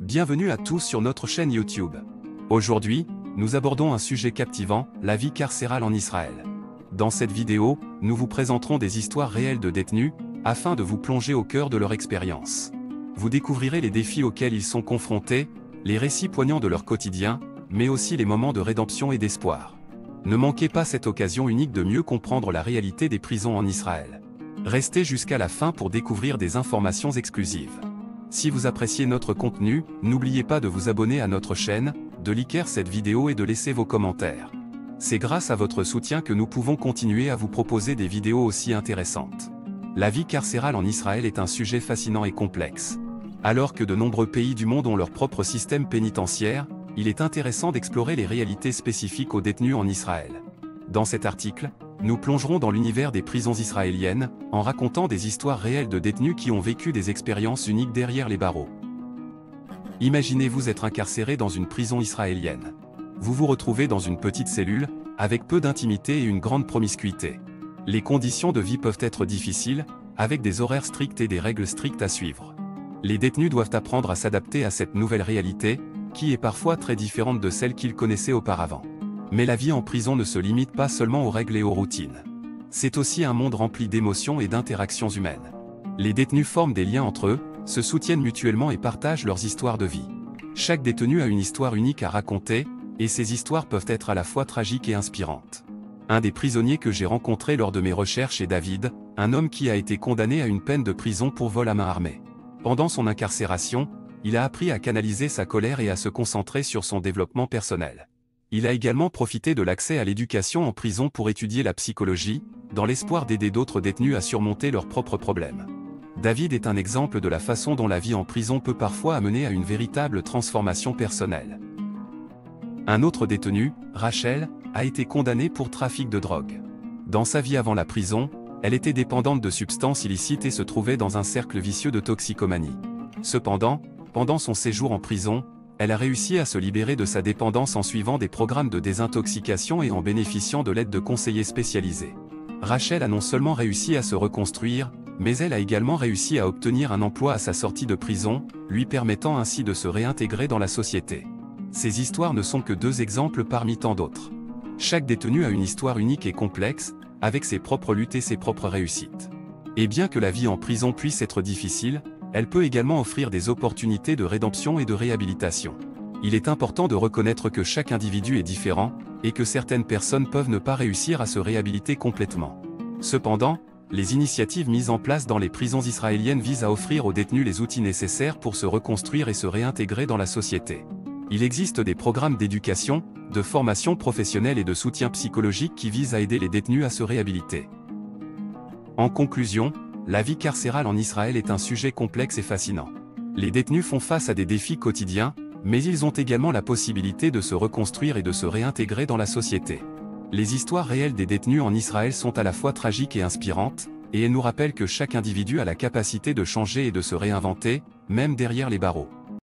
Bienvenue à tous sur notre chaîne YouTube. Aujourd'hui, nous abordons un sujet captivant, la vie carcérale en Israël. Dans cette vidéo, nous vous présenterons des histoires réelles de détenus, afin de vous plonger au cœur de leur expérience. Vous découvrirez les défis auxquels ils sont confrontés, les récits poignants de leur quotidien, mais aussi les moments de rédemption et d'espoir. Ne manquez pas cette occasion unique de mieux comprendre la réalité des prisons en Israël. Restez jusqu'à la fin pour découvrir des informations exclusives. Si vous appréciez notre contenu, n'oubliez pas de vous abonner à notre chaîne, de liker cette vidéo et de laisser vos commentaires. C'est grâce à votre soutien que nous pouvons continuer à vous proposer des vidéos aussi intéressantes. La vie carcérale en Israël est un sujet fascinant et complexe. Alors que de nombreux pays du monde ont leur propre système pénitentiaire, il est intéressant d'explorer les réalités spécifiques aux détenus en Israël. Dans cet article, nous plongerons dans l'univers des prisons israéliennes, en racontant des histoires réelles de détenus qui ont vécu des expériences uniques derrière les barreaux. Imaginez-vous être incarcéré dans une prison israélienne. Vous vous retrouvez dans une petite cellule, avec peu d'intimité et une grande promiscuité. Les conditions de vie peuvent être difficiles, avec des horaires stricts et des règles strictes à suivre. Les détenus doivent apprendre à s'adapter à cette nouvelle réalité, qui est parfois très différente de celle qu'ils connaissaient auparavant. Mais la vie en prison ne se limite pas seulement aux règles et aux routines. C'est aussi un monde rempli d'émotions et d'interactions humaines. Les détenus forment des liens entre eux, se soutiennent mutuellement et partagent leurs histoires de vie. Chaque détenu a une histoire unique à raconter, et ces histoires peuvent être à la fois tragiques et inspirantes. Un des prisonniers que j'ai rencontré lors de mes recherches est David, un homme qui a été condamné à une peine de prison pour vol à main armée. Pendant son incarcération, il a appris à canaliser sa colère et à se concentrer sur son développement personnel. Il a également profité de l'accès à l'éducation en prison pour étudier la psychologie, dans l'espoir d'aider d'autres détenus à surmonter leurs propres problèmes. David est un exemple de la façon dont la vie en prison peut parfois amener à une véritable transformation personnelle. Un autre détenu, Rachel, a été condamnée pour trafic de drogue. Dans sa vie avant la prison, elle était dépendante de substances illicites et se trouvait dans un cercle vicieux de toxicomanie. Cependant, pendant son séjour en prison, elle a réussi à se libérer de sa dépendance en suivant des programmes de désintoxication et en bénéficiant de l'aide de conseillers spécialisés. Rachel a non seulement réussi à se reconstruire, mais elle a également réussi à obtenir un emploi à sa sortie de prison, lui permettant ainsi de se réintégrer dans la société. Ces histoires ne sont que deux exemples parmi tant d'autres. Chaque détenu a une histoire unique et complexe, avec ses propres luttes et ses propres réussites. Et bien que la vie en prison puisse être difficile, elle peut également offrir des opportunités de rédemption et de réhabilitation. Il est important de reconnaître que chaque individu est différent, et que certaines personnes peuvent ne pas réussir à se réhabiliter complètement. Cependant, les initiatives mises en place dans les prisons israéliennes visent à offrir aux détenus les outils nécessaires pour se reconstruire et se réintégrer dans la société. Il existe des programmes d'éducation, de formation professionnelle et de soutien psychologique qui visent à aider les détenus à se réhabiliter. En conclusion, la vie carcérale en Israël est un sujet complexe et fascinant. Les détenus font face à des défis quotidiens, mais ils ont également la possibilité de se reconstruire et de se réintégrer dans la société. Les histoires réelles des détenus en Israël sont à la fois tragiques et inspirantes, et elles nous rappellent que chaque individu a la capacité de changer et de se réinventer, même derrière les barreaux.